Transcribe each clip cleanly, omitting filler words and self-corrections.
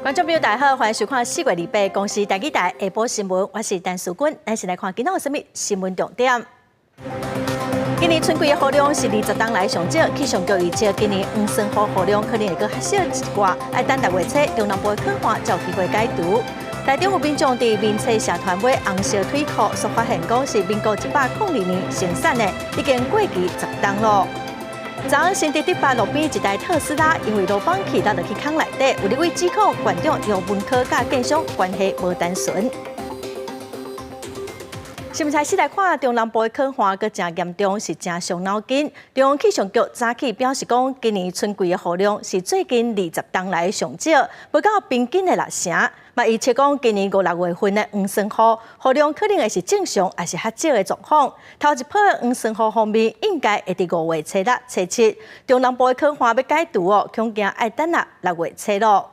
观众朋友大家好，欢迎收看4月28日公司台记台下晡新闻，我是陈淑君，咱先来看今仔有什么新闻重点。今年春季的雨量是20冬来上少，气象局预测今年黄酸雨雨量可能会搁较少一寡，要等6月初中南部的垦花才有机会解除。台中有民众伫民测社团买红烧腿裤，所发现讲是民国102年生产的，已经过期10冬咯。昨昏新竹迪巴路边一台特斯拉，因为路放气落去坑内底，有立委指控馆长杨文科甲建商关系无单纯。新闻台先来看，中南部的垦花阁真严重，是真伤脑筋。中央气象局早起表示讲，今年春季的雨量是最近20冬来的上少，不到平均的6成。嘛，预测讲今年5、6月份的黄酸雨量可能会是正常，还是较少的状况。头一波的黄酸雨方面，应该会伫5月初6、初7。中南部的垦花要解除哦，恐惊要等6月初咯。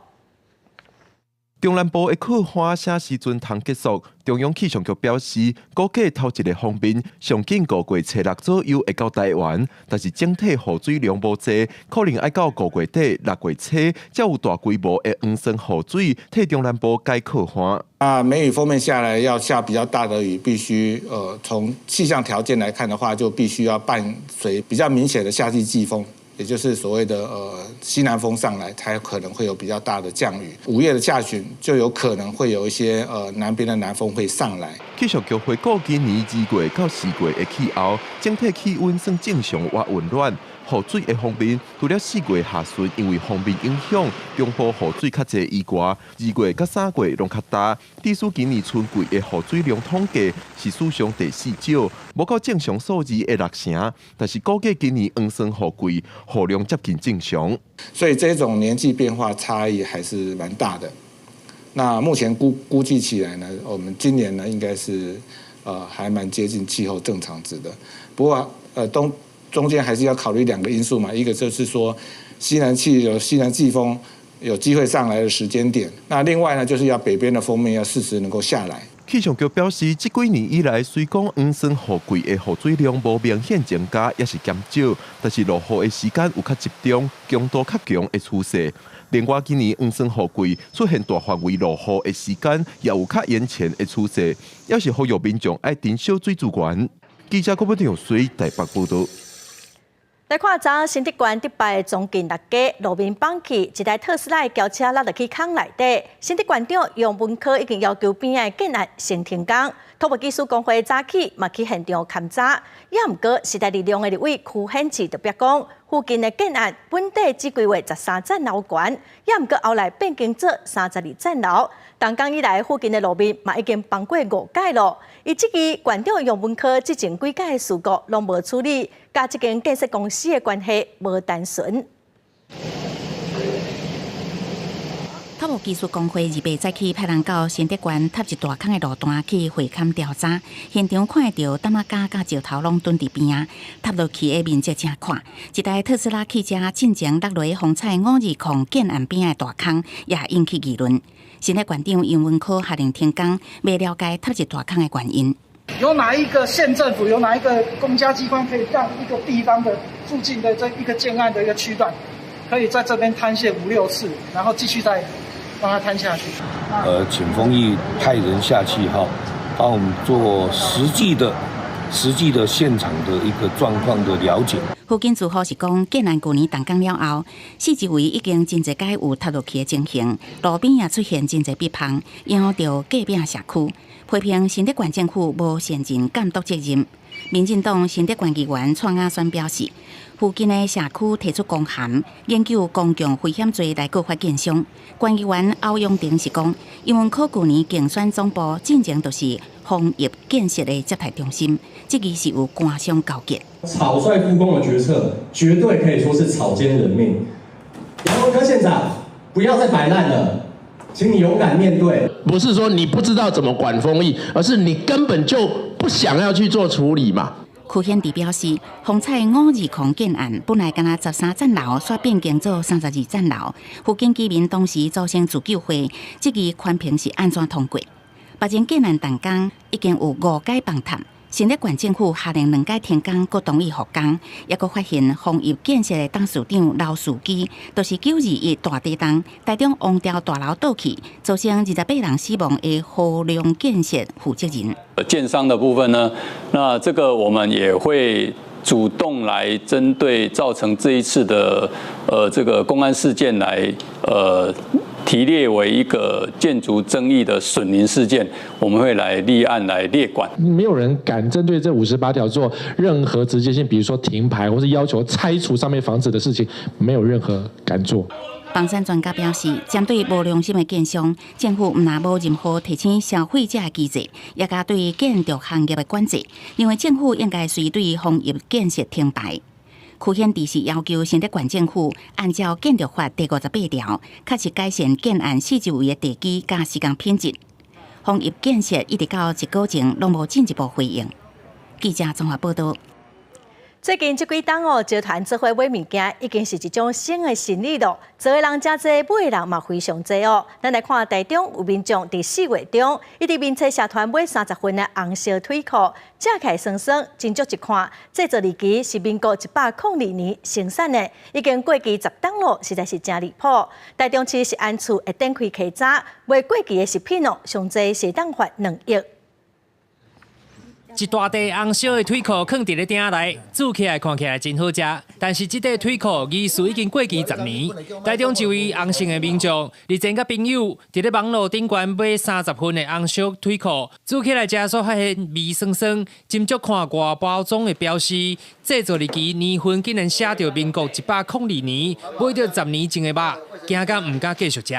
中南部的垦花啥时阵通结束？中央气象局表示，估计头一个方面上紧5月初6左右会到台湾，但是整体雨水量无济，可能要到5月底、6月初才有大规模的黄酸雨水替中南部解垦花。梅雨封面下来要下比较大的雨，必须从气象条件来看的话，就必须要伴随比较明显的夏季季风。也就是所谓的西南风上来，才可能会有比较大的降雨。5月的下旬就有可能会有一些南边的南风会上来。气象局回顾今年2月到4月的气候，整体气温算正常或温暖。雨水的方面，除了4月下旬因为风面影响，中部雨水较侪以外，2月甲3月拢较大。至于今年春季的雨水量统计是史上第4少，无到正常数字的6成，但是估计今年黄酸雨季雨量接近正常。所以这种年纪变化差异还是蛮大的。那目前估计起来呢，我们今年呢应该是还蛮接近气候正常值的。不过中间还是要考虑2个因素嘛，一个就是说西南季风有机会上来的时间点，那另外呢就是要北边的锋面要适时能够下来。气象局表示，这几年以来，虽讲黄酸雨季的雨水量无明显增加，也是减少，但是落雨的时间有较集中，强度较强的趋势。另外，今年黄酸雨季出现大范围落雨的时间，也有较延前的趋势，也是呼吁民众爱珍惜水资源。记者郭本长随台北报道。来看昨新竹县迪拜将近6家路面放气，一台特斯拉的轿车落入去坑内底。新竹县长杨文科已经要求边仔建案先停工。土木技术工会早起嘛去现场勘查，也毋过时代力量的立委区显志特别讲，附近的建案本地只规划13层楼高，也毋过后来变更做32层楼。动工以来，附近的路面嘛已经放过5届了。伊即期县长杨文科之前几届的事故拢无处理，甲即间建设公司的关系无单纯。土木技术工会2月早起派人到新竹县塌一大坑的路段去会勘调查，现场看会到担仔架甲石头拢蹲伫边啊，塌落去的面积正宽。一台特斯拉汽车进前落落风采520控建案边的大坑，也引起议论。新竹县长杨文科下令停工，未了解塌一大坑的原因。有哪一个县政府，有哪一个公家机关可以让一个地方的附近的这一个建案的一个区段，可以在这边摊卸5、6次，然后继续再让它摊下去？请丰益派人下去帮我们做实际的现场的一个状况的了解。附近住户是讲，建案去年动工了后，四周围已经真侪届有塌落去的情形，路边也出现真侪壁棚，影响到隔壁社区。批评新竹县政府无善尽监督责任。民进党新竹县议员蔡雅轩表示，附近的社区提出公函，研究公共危险罪来告发建商。县议员欧阳婷是讲，因为去年竞选总部进前就是防疫建设的接待中心，这个是有官商勾结。草率复工的决策，绝对可以说是草菅人命。杨文科县长，不要再摆烂了。请你勇敢面对，不是说你不知道怎么管风疫，而是你根本就不想要去做处理嘛。区显志表示，风采520控建案本来敢若13层楼，煞变更做32层楼。附近居民当时组成自救会，这个宽评是安怎通过？目前建案动工已经有5届崩塌，新竹县政府下令2届停工，各同意复工，也佫发现防疫建设的董事长刘书基，就是921大地震台中王朝大楼倒去，造成28人死亡的豪量建设负责人。建商的部分呢，那这个我们也会主动来针对造成这一次的这个公安事件来提列为一个建筑争议的损邻事件，我们会来立案来列管。没有人敢针对这58条做任何直接性，比如说停牌或是要求拆除上面房子的事情，没有任何敢做。房产专家表示，针对无良心的建商，政府唔但无任何提醒消费者的机制，也加对建筑行业的管制。认为政府应该随对防疫建设停牌。区县地市要求新竹县政府按照建筑法第58条，确实改善建案4周围的地基加施工品质。防疫建设一直到1个月前，拢无进一步回应。记者综合报道。最近这几档集团做伙买物件，已经是一种新的生意了。做的人真多，买的人嘛非常多哦。咱来看台中有民众伫4月中，伊伫民车社团买30份的红烧腿裤，食起来酸酸，真足一看。制作日期是民国102年生产的，已经过期10档了，实在是真离谱。台中市食安处会展开稽查，卖过期的食品上济是当罚2亿。一大袋红烧的腿裤放伫咧鼎内，煮起来看起来真好食。但是这袋腿裤疑似已经过期10年。台中一位红姓的民众，日前甲朋友伫咧网络顶悬买30份的红烧腿裤，煮起来食所发现味酸酸，斟酌看外包装的标示，制作日期年份竟然写着民国102年，买着10年前的肉，惊到唔敢继续食。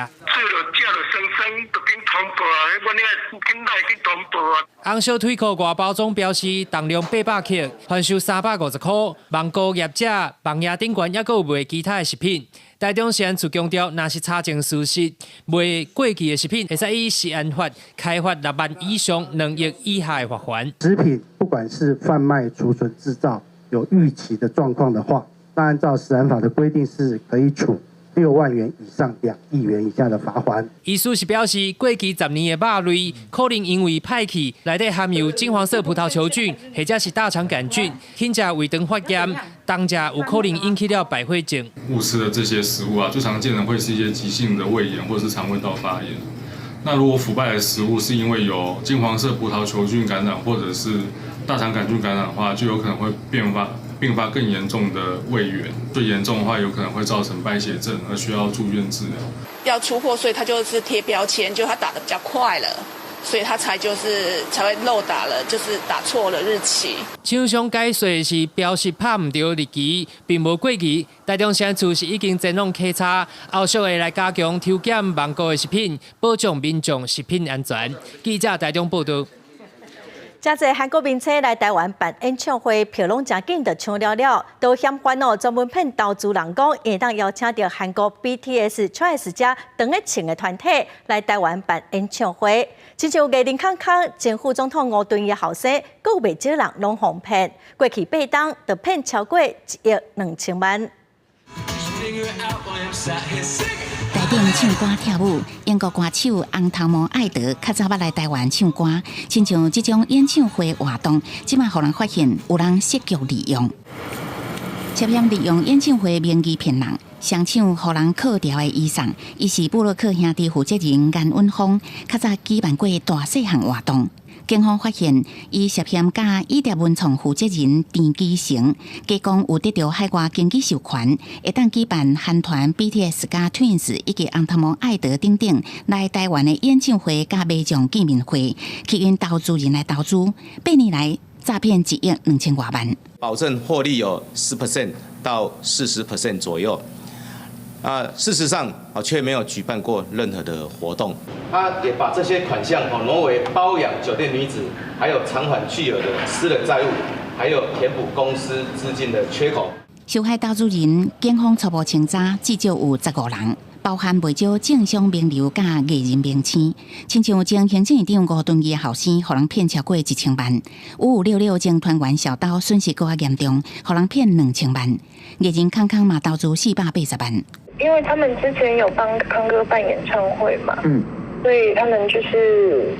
红烧腿裤外包装标示重量800克，贩售350块。网购业者网页顶悬还佫有卖其他的食品。台中市安处强调，若是查证事实，卖过期的食品，会使以食安法开罚6万以上2亿以下的罚款。食品不管是贩卖、储存、制造有逾期的状况的话，那按照食安法的规定是可以处6万元以上2亿元以下的罚款。意思是表示，过期10年的肉类，可能因为歹去，内底含有金黄色葡萄球菌，或者是大肠杆菌，轻者胃肠发炎，重者有可能引起了败血症。误吃的这些食物最常见的会是一些急性的胃炎或者是肠胃道发炎。那如果腐败的食物是因为有金黄色葡萄球菌感染或者是大肠杆菌感染的话，就有可能会并发更严重的胃炎，最严重的话有可能会造成败血症，而需要住院治疗。要出货，所以他就是贴标签，就他打得比较快了，所以他才会漏打了，就是打错了日期。厂商解说是标示拍唔到日期，并无过期。台中县处是已经前往稽查，后续会来加强抽检网购的食品，保障民众食品安全。记者台中报道。真侪韩国名车来台湾办演唱会，票拢真紧就抢了，都嫌烦专门骗投资人讲，会当邀请到韩国 BTS、TWICE 加长得穿的团体来台湾办演唱会。亲像艺人康康、前副总统吴敦义后生，阁有袂少人拢互骗。过去8档就骗超过1亿2千万。台顶唱歌跳舞，英国歌手红头毛艾德较早捌来台湾唱歌，亲像这种演唱会活动，即马互人发现有人设局利用，涉嫌利用演唱会名义骗人，上唱互人扣掉的衣裳，伊是布洛克兄弟负责人颜允峰，较早举办过大细项活动。警方发现，伊涉嫌甲伊蝶文创负责人陈基成，加讲有得到海外经济授权，会当举办韩团 BTS 加 Twins 以及红头毛艾德等等来台湾的演唱会加卖场见面会，吸引投资人来投资。8年来诈骗1亿2千多万，保证获利有10% 到40% 左右。事实上却没有举办过任何的活动。他也把这些款项挪为包养酒店女子，还有偿还巨额的私人债务，还有填补公司资金的缺口。受害投资人，警方初步清查至少有15人，包含袂少政商名流甲艺人名星，亲像前行政院长吴敦义的后生，互人骗超过1000万；5566前团员小刀损失更加严重，互人骗2000万；艺人康康嘛投资480万。因为他们之前有帮康哥办演唱会嘛，所以他们就是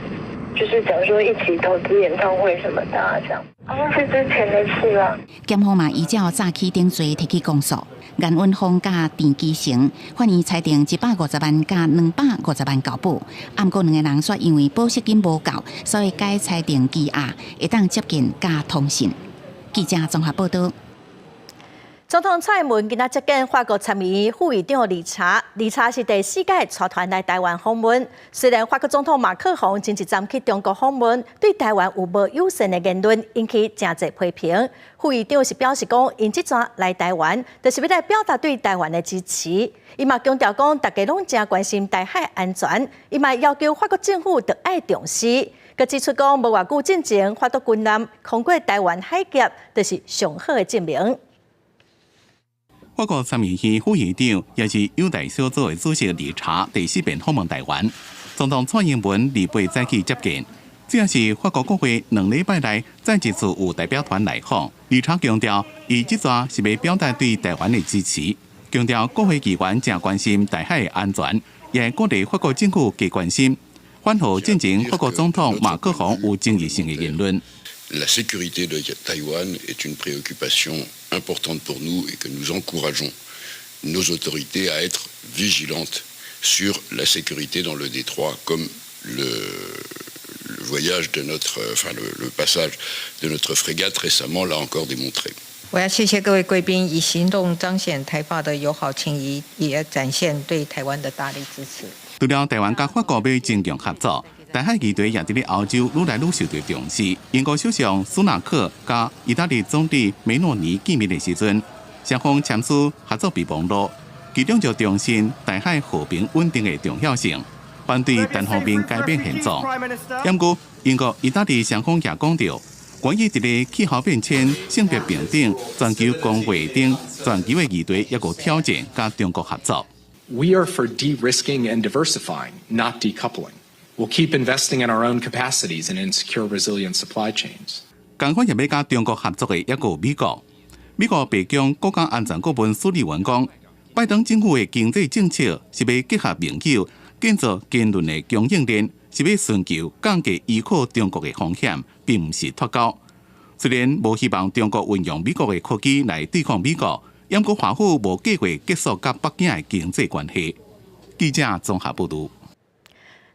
就是假如说一起投资演唱会什么的啊，这样。那是之前的事啦。检方嘛依照诈欺等罪提起公诉，颜允芳甲陈基成法院裁定150万加250万交保。不过两个人说因为保释金无够，所以该裁定羁押，会当接近加通信。记者综合报道。总统蔡英文今仔接见法国参议院副议长理查，理查是第4届带团来台湾访问。虽然法国总统马克宏前一站去中国访问，对台湾有无友善的言论引起真侪批评。副议长是表示讲，因这阵来台湾，就是要来表达对台湾的支持。伊嘛强调讲，大家拢真关心台海安全，伊嘛要求法国政府得爱重视。佮指出讲，无偌久之前，法国军舰空过台湾海峡，就是上好的证明。法国参议院副议长也是友台小组的主席理查第4遍访问台湾，总统蔡英文2月再去接见。这也是法国国会2礼拜来再一次有代表团来访。理查强调，伊这阵是要表达对台湾的支持，强调国会议员正关心台海的安全，也鼓励法国政府加关心，反核进前法国总统马克宏有争议性的言论。La sécurité de Taïwan est une préoccupation importante pour nous et que nous encourageons nos autorités à être vigilantes sur la sécurité dans le détroit, comme le voyage de le passage de notre frégate récemment l'a encore démontré. 我要谢谢各位贵宾，以行动彰显台法的友好情谊，也展现对台湾的大力支持。除了台湾甲法国要增强合作，台海议题也伫咧欧洲愈来愈受到重视。英国首相苏纳克甲意大利总理梅诺尼见面的时阵，双方签署合作备忘录，其中就重申台海和平稳定的重要性，反对单方面改变现状。不过，英国、意大利双方也讲到，关于伫咧气候变迁、性别平等、全球公卫等全球的议题，也有挑战甲中国合作。We are for de-risking and diversifying, not decoupling. We'll keep investing in our own capacities and in secure, resilient supply chains. 同款也要甲中国合作的也有美国。美国白宫国家安全顾问苏利文讲，拜登政府的经济政策是要结合盟友，建造坚韧的供应链，是要寻求降低依靠中国的风险，并不是脱钩。虽然无希望中国运用美国的科技来对抗美国，不过华府无计划结束甲北京的经济关系。记者综合报道。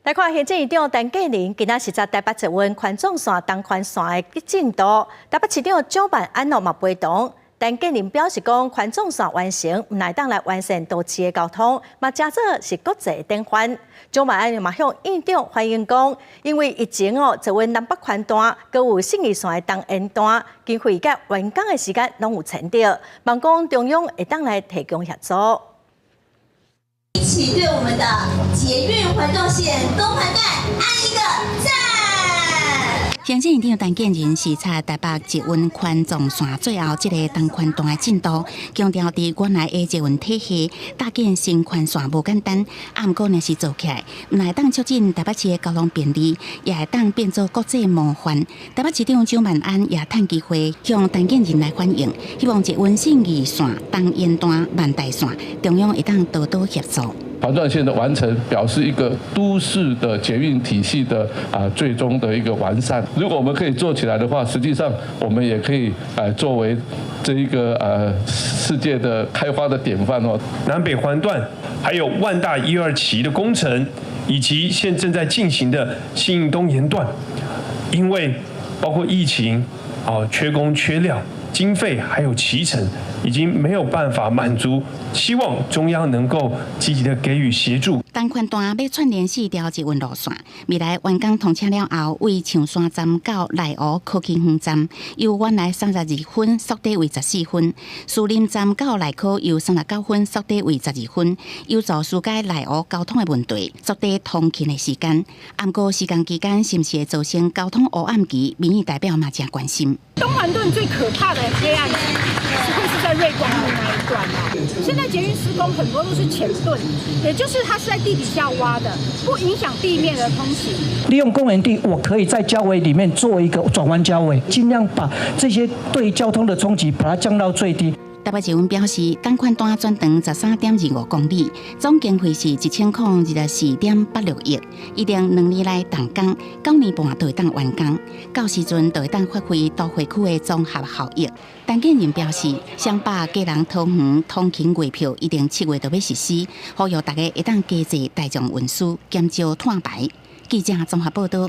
来看行政院长陈建仁今仔实在台北捷运环状线东环线的进度，台北市长蒋万安嘛陪同。陈建仁表示讲，环状线完成，唔来当来完善都市的交通，嘛加做是国际典范。蒋万安嘛向院长反映讲，因为疫情捷运南北环段，佮有信义线的东延段，经费甲完工的时间拢有撑到，望讲中央会当来提供协助。一起对我们的捷运环状线东环段按一个赞。行政院长陈建仁视察台北捷运环状线最后这个东环段的进度，强调伫原来的捷运体系搭建新环线无简单，不过若是做起来，唔来当促进台北市的交通便利，也会当变做国际模范。台北市长蒋万安也趁机会向陈建仁来反映，希望捷运信义线东延段万代线中央会当多多协助。环状线的完成，表示一个都市的捷运体系的最终的一个完善。如果我们可以做起来的话，实际上我们也可以作为这一个世界的开发的典范哦。南北环段，还有万大1、2期的工程，以及现正在进行的信义东延段，因为包括疫情缺工缺料，经费还有期程，已经没有办法满足，希望中央能够积极的给予协助。东环段要串联4条捷运路线，未来完工通车了后，为象山站到内湖科技园站，由原来32分缩短为14分；树林站到内科由39分缩短为12分，有助疏解内湖交通的问题，缩短通勤的时间。不过施工期间是不是会造成交通黑暗期，民意代表嘛真关心。东环段最可怕的黑暗期会是在瑞光路那一段哦。现在捷运施工很多都是浅盾，也就是它是在地底下挖的，不影响地面的通行。利用公园地，我可以在交围里面做一个转弯交围，尽量把这些对交通的冲击把它降到最低。台北捷运表示，单款单转长13.25公里，总经费是1024.86亿，一定2年内动工，9年半就会当完工，到时阵就会当发挥都会区的综合效益。陈建仁表示，双北家人桃园通勤月票一定7月就要实施，呼吁大家会当加坐大众运输，减少碳排。记者综合报道。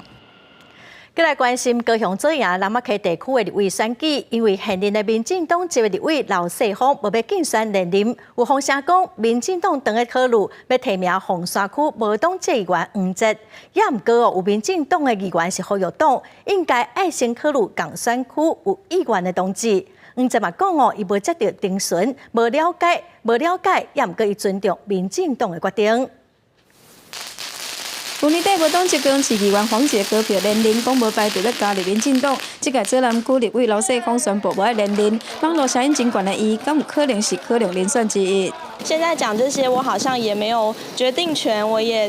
再来关心高雄左营南马溪地区的立委选举，因为现任的民进党这位立委刘世芳无要竞选连任，有风声讲民进党当个考虑要提名凤山区无党籍议员黄捷，也毋过有民进党的议员是呼吁党应该爱先考虑共选区有议员的同志。黄捷嘛讲伊无接到定询，无了解，也毋过伊尊重民进党的决定。去年底无党籍高市议员黄捷高票连任，讲无排除要加入民进党。这届左南区立委刘世芳宣布无爱连任，网络声音真悬的伊，敢有可能是可能连选之一？现在讲这些，我好像也没有决定权，我也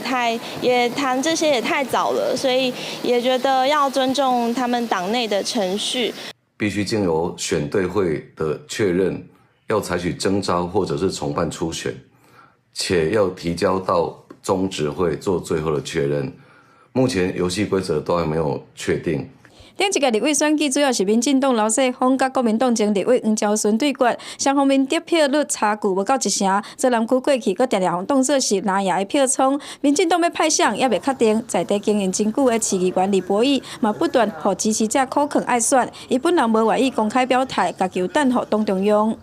谈这些也太早了，所以也觉得要尊重他们党内的程序。必须经由选对会的确认，要采取征召或者是重办初选，且要提交到中执会做最后的确认。目前游戏规则都还没有确定。顶一届立委选举主要是民进党刘世芳甲国民党前立委黄昭顺对决，双方面得票率差距无到1成。左南区过去搁常常当作是拿赢的票仓，民进党要派谁也未确定。在地经营真久的市议员李博义嘛不断予支持者口劝爱选，伊本人无愿意公开表态，家己有等候党中央。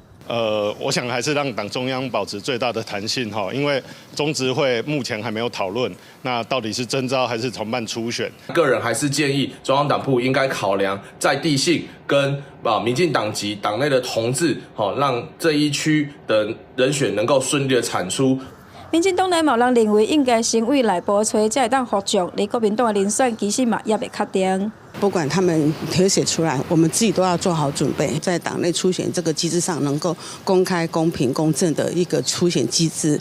我想还是让党中央保持最大的弹性哈，因为中执会目前还没有讨论，那到底是征召还是重办初选？个人还是建议中央党部应该考量在地性跟民进党籍党内的同志，让这一区的人选能够顺利的产出。民进党内某人认为应该先为内部找才会当服众，离国民党的人选其实嘛也未确定。不管他们填写出来，我们自己都要做好准备，在党内初选这个机制上能够公开、公平、公正的一个初选机制。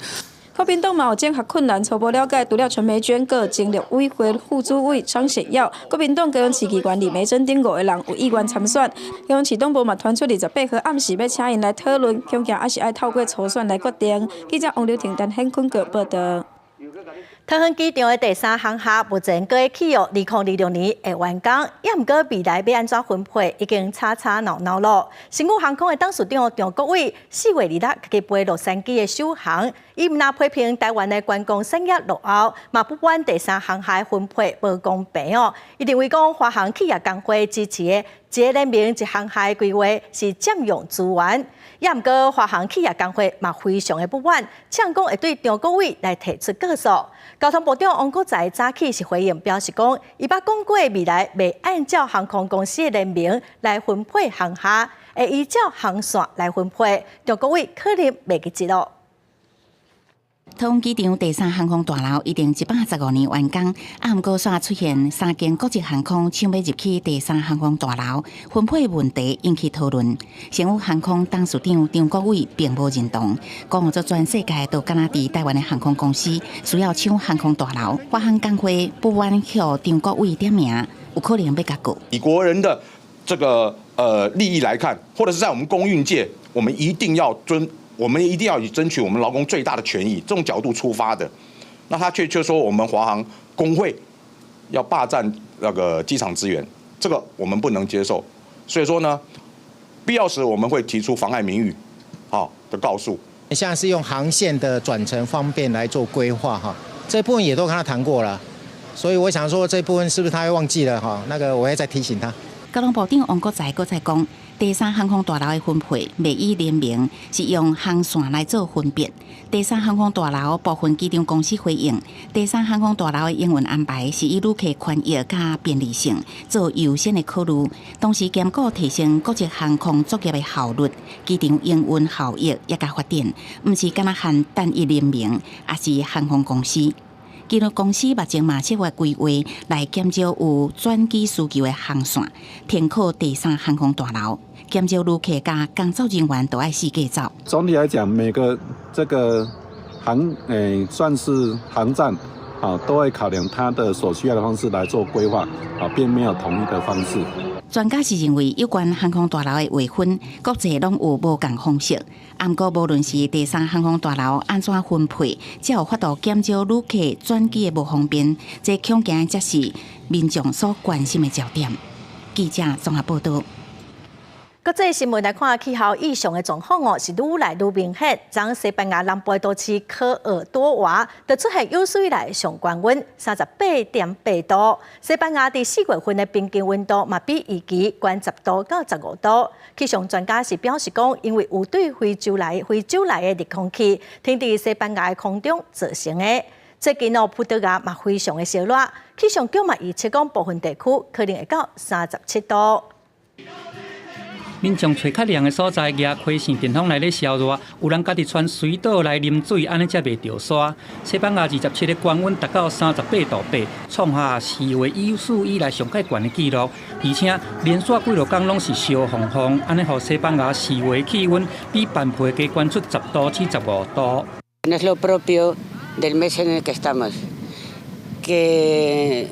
国民党嘛有整合困难，初步了解，除了陈美娟，各经历委会副主委张显耀，国民党高雄市议员李美珍等5个人有意愿参选。高雄市党部嘛传出28号暗时要请因来讨论，恐惊还是爱透过初选来决定。记者王柳婷、陈显坤个报道。桃园机场的第3航厦目前搁起约2026年会完工，也毋过未来要安怎分配，已经吵闹咯。新武航空的董事长张国伟4月26日去飞洛杉矶的首航，伊毋但批评台湾的观光产业落后，嘛不满第3航厦分配无公平哦。伊认为讲华航企业工会支持的一个联名一航厦的规划是占用资源。也毋过，华航企业工会嘛非常的不满，呛讲会对张国伟来提出告诉。交通部长王国材早起是回应表示讲，伊捌讲过未来未按照航空公司的联名来分配航厦，会依照航线来分配。张国伟可能袂记记咯。桃园机场第3航空大楼已经115年完工，毋过煞出现3间国际航空想要入去第3航空大楼分配问题，引起讨论。新武航空董事长张国伟并无认同，讲做全世界都敢若伫台湾的航空公司需要抢航空大楼，华航工会不愿向张国伟点名，有可能要甲告。以国人的这个利益来看，或者是在我们公运界，我们一定要以争取我们劳工最大的权益这种角度出发的，那他却说我们华航工会要霸占那个机场资源，这个我们不能接受。所以说呢，必要时我们会提出妨碍名誉的告诉。现在是用航线的转乘方便来做规划哈，这部分也都跟他谈过了，所以我想说这部分是不是他会忘记了哈？那个我会再提醒他。交通部长王国材搁再讲，第3航空大楼的分配未依联名，是用航线来做分别。第3航空大楼部分机场公司回应，第3航空大楼的营运安排是以旅客权益加便利性做优先的考虑，同时兼顾提升国际航空作业的效率、机场营运效益也加发展，毋是敢若含单一联名，也是航空公司。机场公司目前嘛设法规划来减少有转机需求的航线，填靠第3航空大楼，减少旅客加工作人员都爱四界走。总体来讲，每个这个算是航站都会考量它的所需要的方式来做规划并没有统一的方式。专家是认为，有关航空大楼的划分，国际拢有无共方式。不过，无论是第三航空大楼安怎分配，才有法度减少旅客转机的无方便，这恐惊才是民众所关心的焦点。记者综合报道。国际新闻来看，气候异常的状况是愈来愈明显。昨西班牙南部都市科尔多瓦就出现有史以来上高温38.8度。西班牙伫4月份的平均温度嘛比预期高10度到15度。气象专家是表示讲，因为有对非洲来的热空气停伫西班牙的空中造成的。最近葡萄牙嘛非常的烧热，气象局嘛预测讲部分地区可能会到37度。民众找较凉的所在，举开扇电风来咧烧热，有人家己穿水倒来啉水，安尼才袂着沙。西班牙27的高温达到38度8，创下4月有史以来上介悬的纪录，而且连续几落天拢是烧烘烘，安尼互西班牙4月气温比班倍加悬出10度至15度。No es lo propio del mes en el que estamos, que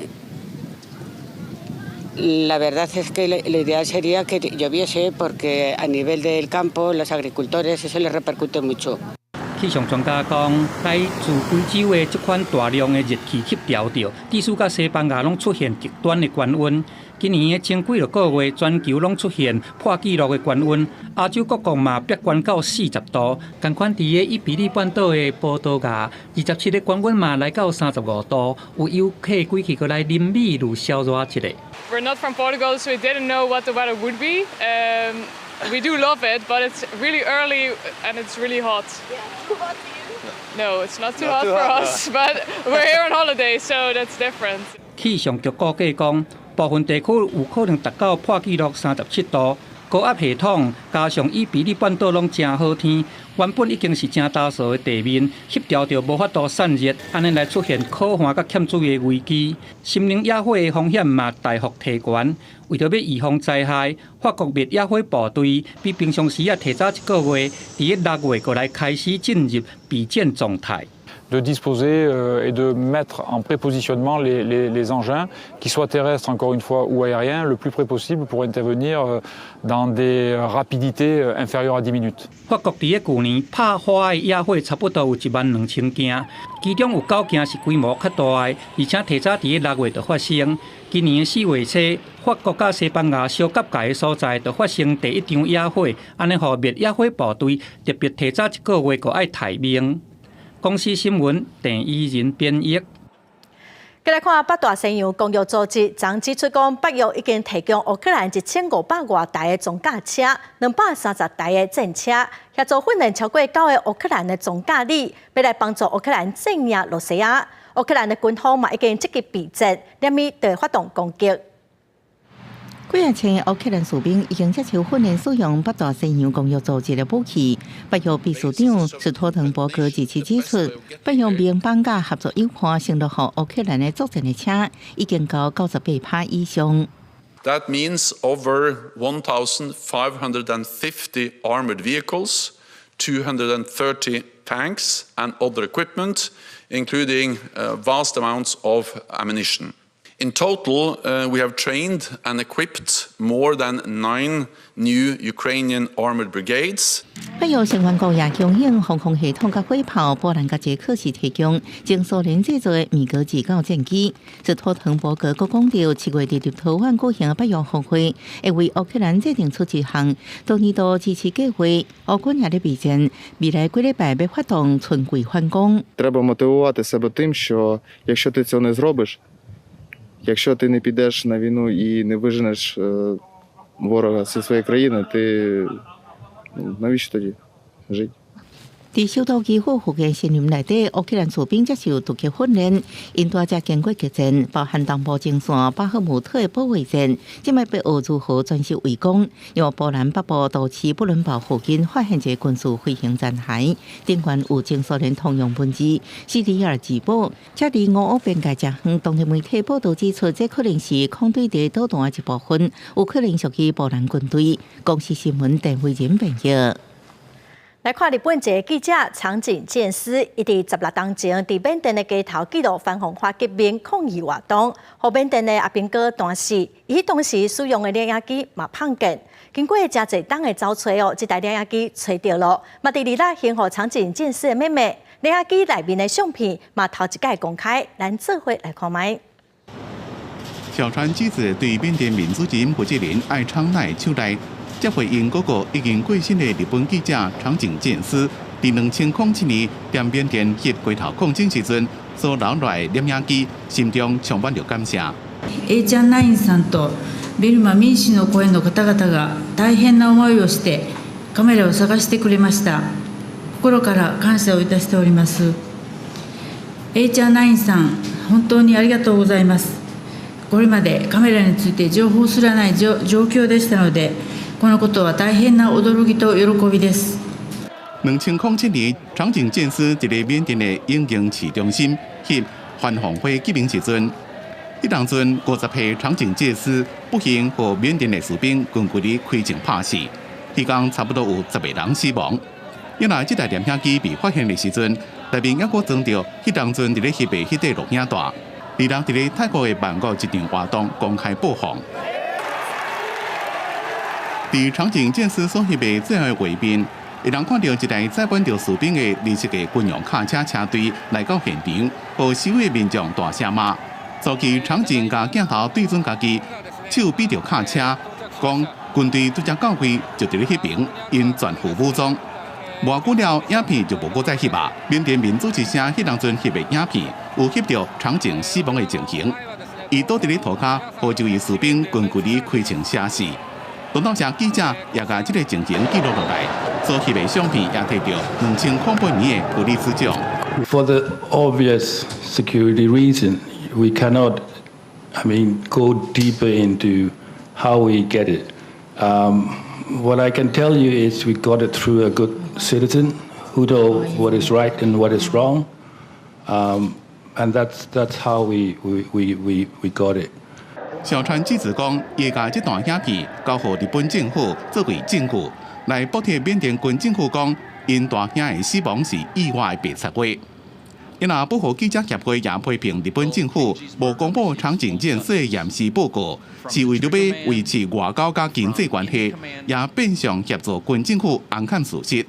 la verdad es que lo ideal sería que lloviese porque a nivel del campo, los agricultores, eso les repercute mucho. 气象专家讲，该自非洲的这款大量的热气去调着，致使甲西班牙拢出现极端的高温。今年的前几个月，全球拢出现破纪录的高温，亚洲各国嘛逼悬到40度。同款伫个伊比利半岛的葡萄牙，27的高温嘛来到35度，有游客规气过来啉米露烧热一下。We're not from Portugal, so we didn't know what the weather would be. We do love it, but it's really early and it's really hot. Yeah, too hot for you? No, it's not too hot for us, but we're here on holiday, so that's different. 气象局估计讲，部分地区有可能达到破纪录37度。高压系统加上伊比利半岛拢真好天，原本已经是真打扫的地面，翕调着无法度散热，安尼来出现可汗甲欠水的危机。森林野火的风险嘛大幅提悬。为着要预防灾害，法国灭野火部队比平常时提早1个月，伫6月过来开始进入备战状态。De disposer et de mettre en prépositionnement les engins, qu'ils soient terrestres encore une fois ou aériens, le plus près possible pour intervenir dans des rapidités inférieures à 10 minutes. 法国伫个去年拍花的野火差不多有12000件，其中有9件是规模较大的，而且提早伫个6月就发生。今年4月初，法国甲西班牙相隔界的所在就发生第一场野火，安尼互灭野火部队特别提早1个月就爱提名。公司新闻郑依仁编译。再来看北大西洋公约组织，昨指出讲，北约已经提供乌克兰1500多台的装甲车、230台的战车，协助训练超过9个乌克兰的装甲旅，要来帮助乌克兰镇压罗西亚。乌克兰的军方嘛已经积极备战，连米对发动攻击。几日前，乌克兰士兵已经接受训练使用北大西洋公约组织的武器。北约秘书长斯托滕伯格日前指出，北约民邦甲合作友好承诺予乌克兰的作战的车已经到98%以上。That means over 1,550 armored vehicles, 230 tanks and other equipment, including vast amounts of ammunition. In total, we have trained and equipped more than 9 new Ukrainian armored brigades. 北约成员国也强行防空系统甲火炮，波兰甲捷克是提供经苏联制造的米格29战机。斯托滕伯格阁讲到，7月伫立陶宛举行的北约峰会，会为乌克兰制定出一项多年度支持计划。乌军也咧备战，未来几礼拜要发动春季反攻。Треба мотивувати себе тим, що якщо ти цього не зробиш, якщо ти не підеш на війну і не виженеш ворога зі своєї країни, ти навіщо тоді жити? 伫首都基辅附近森林内底，乌克兰士兵接受突击训练，因大家经过激战，包含东部前线巴赫姆特的保卫战，即卖被俄如何专守围攻。由波兰北部都市布伦堡附近发现一个军事飞行残骸，顶悬有前苏联通用文字“西里尔自保”。这离俄乌边界真远，当地媒体报道指出，这可能是空对地导弹的一部分，有可能属于波兰军队。公司新闻郑慧仁编译。来看日本一个记者长井健司，伊伫16年前伫缅甸的街头记录反红花革命抗议活动，互缅甸的阿兵哥弹死。伊当时使用的摄影机嘛碰见，经过真侪档的找找哦，这台摄影机找到了。嘛伫2日幸互长井健司的妹妹，摄影机内面的相片嘛头一届公开，咱做伙来看卖。小川纪子对缅甸民主人负责人艾昌奈手内。接回应哥哥已经过身的日本记者长井健司，伫2007年在缅甸迄街头抗争时阵所留来摄影機，心中充滿了感謝。Aちゃんナインさんとビルマ民主の声の方々が大変な思いをしてカメラを探してくれました。心から感謝をいたしております。Aちゃんナインさん、本当にありがとうございます。これまでカメラについて情報すらない状況でしたので。このことは大変な驚きと喜びです。2007年，长井健司一个缅甸的影音市中心翕反红花革命时阵，迄当阵50岁长井健司不幸和缅甸的士兵近距离开枪拍死，迄天差不多有10个人死亡。原来这台摄影机被发现的时阵，内面还阁装着迄当阵伫咧翕的迄块录影带，而人伫咧泰国的曼谷一场活动公开播放。伫长井健司所翕的最后的画面，会当看到一台载满着士兵的20个军用卡车车队来到现场，和示威民众大声骂。早期长井甲镜头对准家己，手比着卡车，讲军队拄则到位就伫咧翕边，因全副武装。无久了，影片就无搁再翕啊。缅甸民主之声迄当阵翕的影片，有翕到长井死亡的情形，伊倒伫咧涂骹，和就伊士兵近距离开枪射死。路透社记者也把这个情形记录落来，所翕的相片也摕到2008年的普利兹奖。For the obvious security reason, we cannot, go deeper into how we get it. What I can tell you is we got it through a good citizen who know what is right and what is wrong, and that's how we got it. 小川纪子讲，伊将这段影片交予日本政府作为证据，来补贴缅甸军政府讲因大兄的死亡是意外的白贼话。因那保护记者协会也批评日本政府无公布长井健司的验尸报告，是为了要维持外交甲经济关系，也变相协助军政府暗藏事实。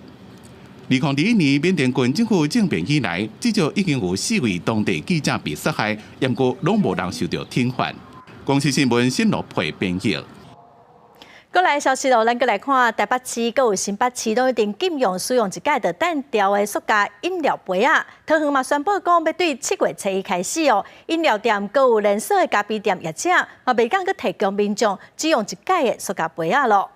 2021年，缅甸军政府政变以来，至少已经有4位当地记者被杀害，不过拢无人受到惩罚。公司新闻新乐配编译。过来消息喽，咱过来看台北市、阁有新北市都一定禁用使用一届的单调的塑胶饮料杯啊。桃园嘛宣布讲，要对7月初1开始哦，饮料店阁有连锁的咖啡店业者嘛袂当去提供民众只用一届的塑胶杯啊咯。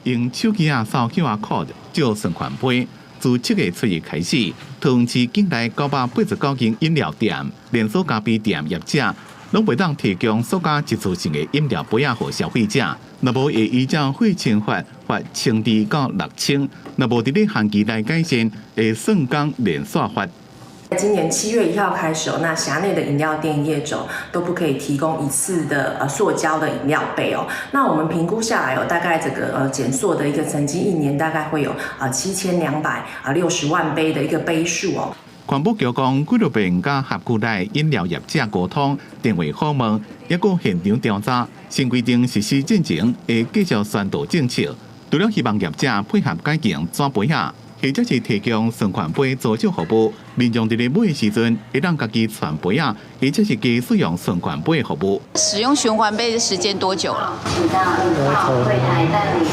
用手机扫 QR code 借存款杯，自7月初1开始，桃园市境内989间饮料店、连锁咖啡店业者。拢袂当提供塑胶一次性的饮料杯啊，予消费者。若无会依照费清罚罚1000到6000，若无伫咧限期内改善，会算工连续罚。今年7月1号开始，那辖内的饮料店业者都不可以提供一次的塑胶的饮料杯哦。那我们评估下来大概这个减塑的一个曾经1年大概会有7260万杯的一个杯数哦。环保局讲，纪录片甲合区内饮料业者沟通，电话访问，也过现场调查，新规定实施进前会继续宣导政策。除了希望业者配合改进纸杯啊，或者是提供存款杯租借服务，民众伫咧买的时阵会让家己传杯啊，或者是加使用存款杯的服务。使用循环杯的时间多久了？从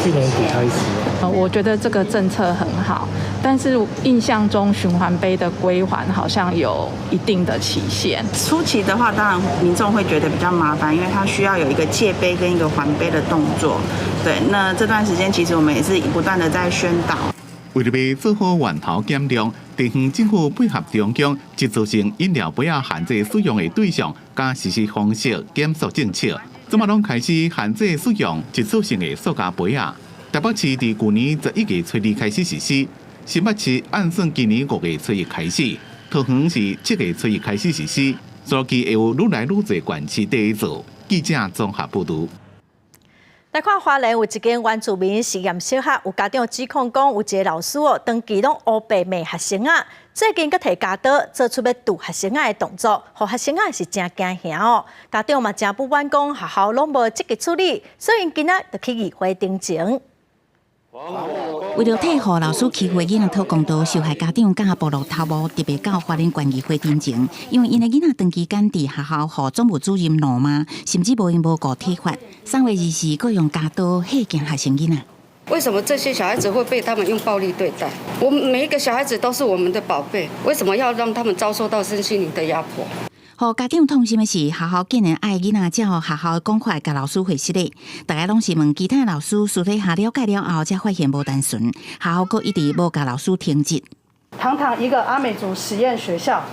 去年底开始。我觉得这个政策很好，但是印象中循环杯的归还好像有一定的期限。初期的话，当然民众会觉得比较麻烦，因为它需要有一个借杯跟一个还杯的动作。对，那这段时间其实我们也是不断的在宣导。为了要做好源头减量，地方政府配合中央一次性饮料杯啊限制使用的对象，加实施方式减塑政策，怎么拢开始限制使用一次性的塑胶杯啊？台北市伫去年11月初2开始实施，新北市按算今年5月初1开始，桃园是7月初1开始实施，预期会有愈来愈多县市第一做。记者综合报道。来看花莲有一间原住民实验小学，有家长指控讲有一个老师长期拢黑白骂学生啊，最近佮摕家刀做出要堵学生的动作，互学生是真惊吓哦。家长嘛真不满讲学校拢无积极处理，所以今仔就去议会定情。为了替予老师欺负囡仔讨公道，受害家长甲部落头目特别到花莲县议会定情，因为因的囡仔长期间伫学校互总务主任怒骂，甚至无因无顾体罚。3月24日，佫用家刀吓惊学生囡仔。为什么这些小孩子会被他们用暴力对待？我们每一个小孩子都是我们的宝贝，为什么要让他们遭受到身心灵的压迫？互家长痛心的是，学校竟然爱囡仔照学校的讲法，甲老师会失礼。大家拢是问其他老师私底下了解了后，才发现无单纯。学校佫一直无甲老师停职。堂堂一个阿美族实验学校，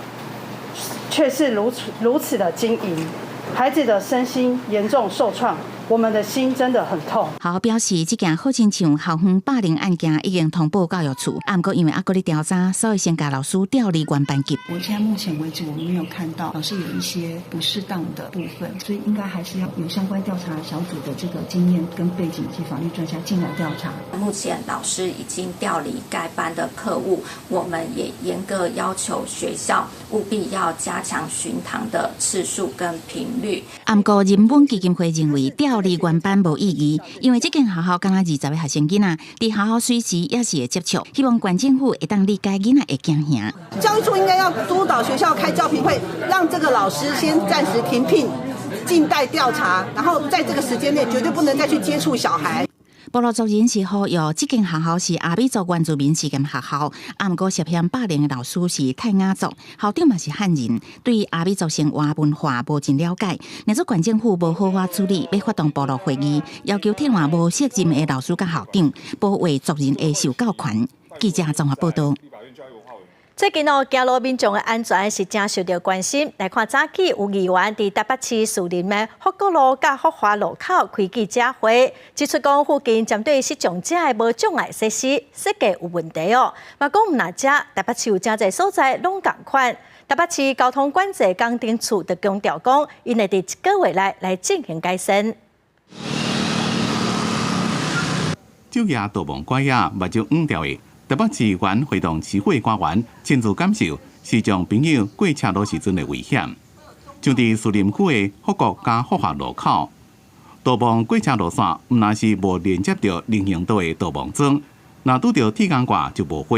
却是如此的经营，孩子的身心严重受创。我们的心真的很痛。学校表示，这件好亲像校方霸凌案件已经通报教育处，不过因为还佫咧调查，所以先甲老师调离原班级。我现在目前为止，我们没有看到老师有一些不适当的部分，所以应该还是要有相关调查小组的这个经验跟背景及法律专家进来调查。目前老师已经调离该班的课务，我们也严格要求学校务必要加强巡堂的次数跟频率。不过人本基金会认为调离原班无意义，因为这间学校敢若20个学生囡仔，伫学校随时也是会接触，希望县政府会当理解囡仔的惊吓。教育处应该要督导学校开教评会，让这个老师先暂时停聘，静待调查，然后在这个时间内绝对不能再去接触小孩。部落族人士呼吁，这间学校是阿美族原住民实验学校，不过涉嫌霸凌的老师是泰雅族，校长嘛是汉人，对阿美族生活文化无真了解。若做县政府无好好处理，要发动部落会议，要求替换无责任的老师甲校长，保卫族人的受教权。记者综合报道。最近走路民众的安全是真受到关心。来看早起有议员伫台北市树林的福国路甲福华路口开记者会，指出讲附近针对失踪者的无障碍设施设计有问题哦。嘛讲毋那遮，台北市有真侪所在拢同款。台北市交通管制工程处就强调讲，因会伫1个月内来进行改善。昼夜道望拐仔，目睭黄掉的。台北市原会动市会官员亲自感受视障朋友过车路时阵的危险，像伫树林区的福国加福华路口，道望过车路线毋但是无连接到人行道的道望桩，若拄到铁杆挂就无花，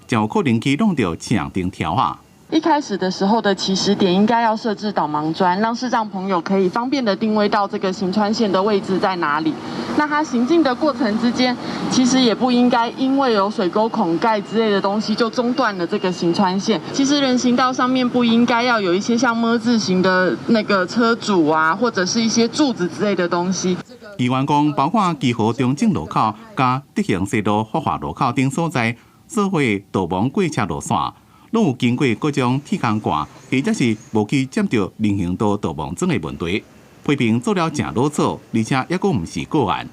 就有可能去弄到车顶条啊。一开始的时候的起始点应该要设置导盲砖，让视障朋友可以方便的定位到这个行穿线的位置在哪里。那他行进的过程之间，其实也不应该因为有水沟孔盖之类的东西就中断了这个行穿线。其实人行道上面不应该要有一些像么字形的那个车主啊，或者是一些柱子之类的东西。议员讲，包括基河中正路口、加德行西路福华路口等所在，所谓道望过车路线，拢有经过各种铁杆挂，或者是无去接到人行道道望桩的问题。批评做了真啰嗦，而且也佫毋是个案。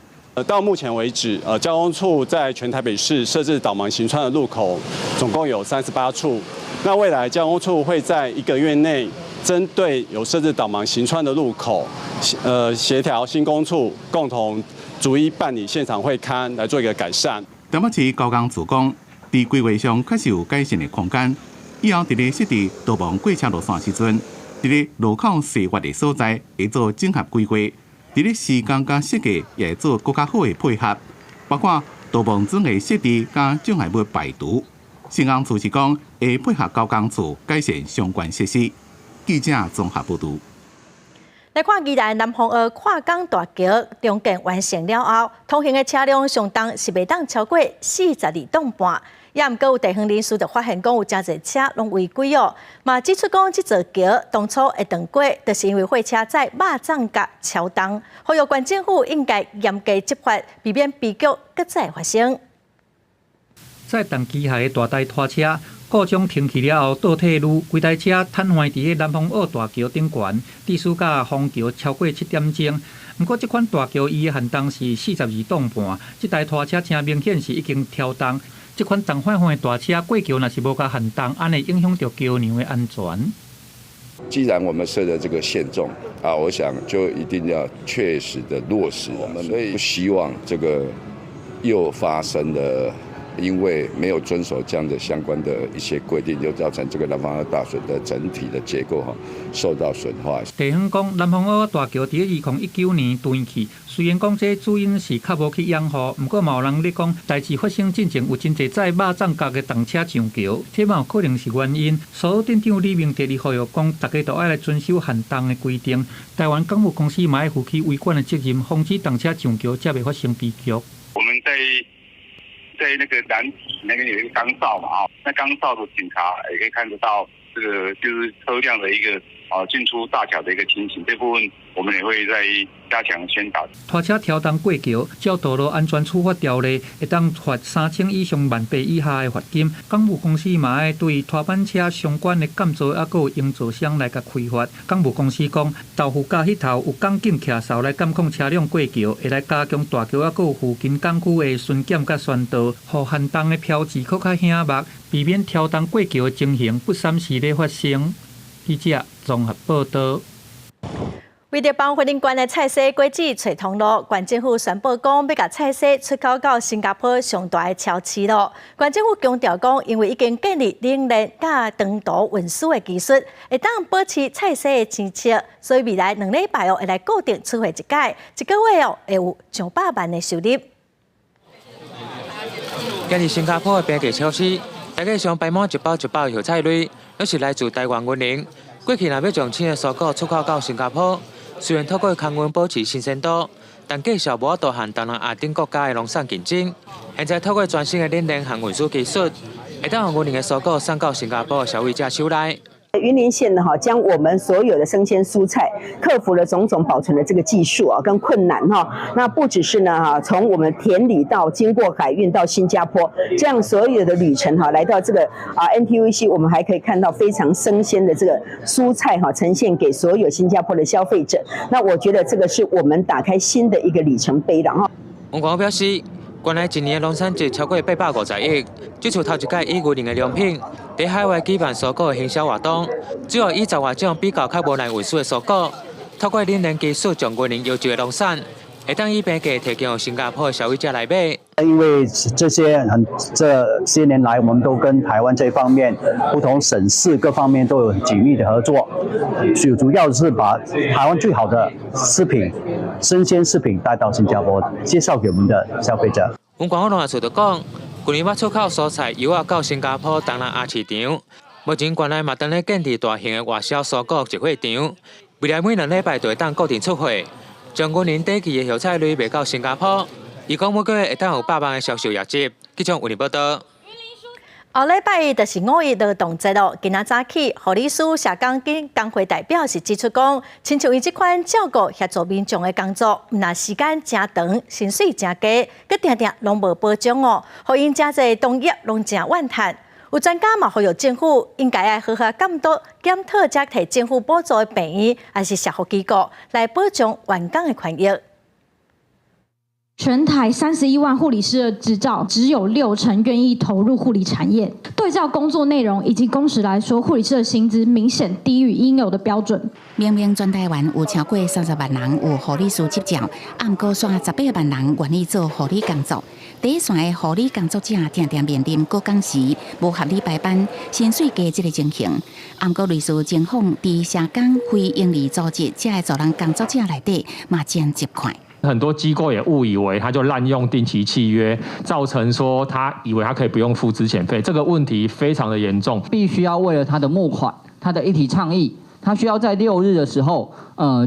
到目前为止，交通处在全台北市设置导盲行穿的路口，总共有38处。那未来交通处会在1个月内，针对有设置导盲行穿的路口，协调新工处共同逐一办理现场会勘，来做一个改善。台北市交通处讲，伫规划上确实有改善的空间。以后伫咧设置导盲过车路线时阵，伫咧路口西侧的所在会做整合规划，伫咧时间甲设计也会做更加好的配合，包括导盲桩的设置甲障碍物排除。新安处是讲会配合交通处改善相关设施。记者综合报道。来看宜兰南方澳跨港大桥中建完成了后，通行的车辆上当是袂当超过42吨半。也毋过有地方人士就发现讲有真侪车拢违规哦，嘛指出讲这座桥当初会断过，就是因为货车载肉粽甲超重，呼吁县政府应该严格执法，避免悲剧搁再发生。载重机械的大台拖车故障停去了后，倒退路规台车瘫痪伫个南方澳大桥顶悬，地势甲虹桥超过7点钟。不过，这款大桥伊的限重是42吨半，这台拖车真明显是已经超重。这款重坏坏的大车过桥，若是无甲限重，安尼影响到桥梁的安全。既然我们设的这个限重啊，我想就一定要确实的落实我们，所以不希望这个又发生了。因为没有遵守这样的相关的一些规定，就造成这个南方澳大水的整体的结构受到损坏。地方讲，南方澳大桥伫2019年断气，虽然讲这主因是较无去养护，不过嘛有人咧讲，代志发生进前有真侪载肉粽夹的动车上桥，这嘛有可能是原因。所店长李明第二呼吁讲，大家都爱来遵守限动的规定。台湾港务公司嘛要负起维管的责任，防止动车上桥，才袂发生悲剧。我们在那个南体那边有一个钢哨嘛那钢哨的警察也可以看得到这个就是车辆的一个进出大桥的一个情形，这部分我们也会再加强宣导。拖车挑动过桥，照道路安全处罚条例，会当罚3000以上1,000以下的罚金。港务公司嘛要对拖板车相关的监造还有营造商来甲开罚。港务公司讲，豆腐架迄头有港警骑哨来监控车辆过桥，会来加强大桥还有附近港区的巡检甲宣导，互限动的标志更较醒目，避免挑动过桥的情形不三时咧发生。记者综合报道。为着帮婚姻关的菜西果子找通路，县政府宣布讲要甲菜西出口到新加坡上大的超市咯。县政府强调讲，因为已经建立冷链甲长途运输的技术，会当保持菜西的生切，所以未来2礼拜会来固定出货一届，一个月会有200万的收入。今日新加坡的平价超市，大家上摆满一包一包的菜类，都是来自台湾云林。过去若要将青的蔬果出口到新加坡，虽然透过空运保持新鲜度，但继续无法度和东南亚等国家的农产竞争。现在透过全新的冷链和运输技术，会当让云林的蔬果送到新加坡的消费者手内。云林县呢，将我们所有的生鲜蔬菜克服了种种保存的这个技术跟困难那不只是呢从我们田里到经过海运到新加坡，这样所有的旅程来到这个NTUC， 我们还可以看到非常生鲜的这个蔬菜呈现给所有新加坡的消费者。那我觉得这个是我们打开新的一个里程碑了王光表示，原来一年的农产值超过850亿，这次头一届以云林的良品，在海外举办蔬果的行销活动，主要以10外种比较较无难运输的蔬果，透过冷链技术将云林优质的农产，会当以平价提供新加坡的消费者来买。因为这些年来，我们都跟台湾这方面不同省市各方面都有紧密的合作，主要是把台湾最好的食品、生鲜食品带到新加坡，介绍给我们的消费者。阮广东农业处就讲，今年要出口蔬菜油到新加坡东南亚市场，目前县内嘛正咧建立大型的外销蔬果集会场，未来每2礼拜就会当固定出货，将云林短期的蔬菜类卖到新加坡。伊讲每个月会当有100万的销售业绩。记者云林报道。后礼拜就是5一劳动节咯，今仔早起，护理师、社工跟工会代表是指出讲，亲像伊这款照顾协助民众的工作，毋但时间真长，薪水真低，佮定定拢无保障哦，互因真侪同业拢真怨叹。有专家嘛呼吁政府应该要好好检讨，才提政府补助的病院还是社福机构来保障员工的权益。全台31万护理师的执照，只有60%愿意投入护理产业。对照工作内容以及工时来说，护理师的薪资明显低于应有的标准。明明全台湾有超过30万人有护理师执照，暗过煞18万人愿意做护理工作。第一线的护理工作者常常面临过工时、无合理排班、薪水低这个情形。暗过类似情况，伫社工非营利组织这个助人工作者内底嘛真接快。很多机构也误以为他就滥用定期契约，造成说他以为他可以不用付资遣费，这个问题非常的严重。必须要为了他的募款、他的议题倡议，他需要在6日的时候，